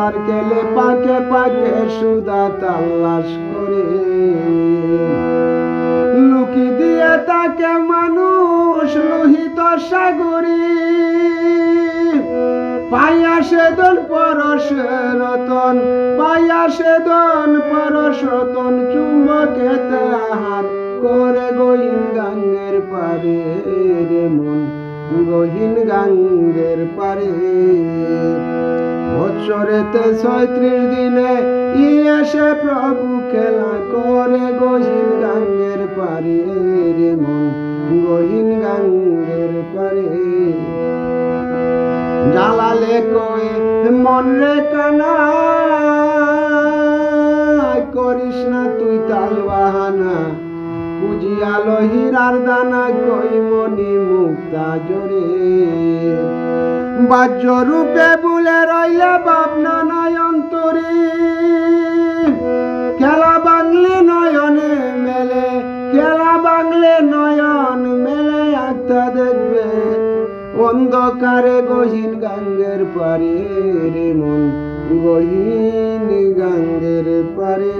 নার কেলে পাকে পাকে সুদা তালাশ করে লুকি দিয়ে তাকে মানুষ লোহিত সাগরী পাইয়া সেদন পরশ রতন পাইয়া সেদন পরশ রতন চুম্বকেতে আহার করে গহীন গাঙ্গের পারে রে মন গহীন গাঙ্গের পারে বৎসরেতে ৩৬ দিনে এসে প্রভু খেলা করে গহীন গাঙ্গের পারে রে মন গহীন গাঙ্গের পারে জালালে কয়ে মন রে কানা করিস না তুই তাল বাহানা পুজিয়ালো হীরার দানা কই মনি মুক্তা জোরে বাহ্য রূপে বলে রইলে ভাবনা নাই অন্তরে খেলা বাংলে নয়নে মেলে খেলা বাংলে নয়ন মেলে আত্মা দেখবে অন্ধকারে গহীন গাঙ্গের পারে রে মন গহীন গাঙ্গের পারে।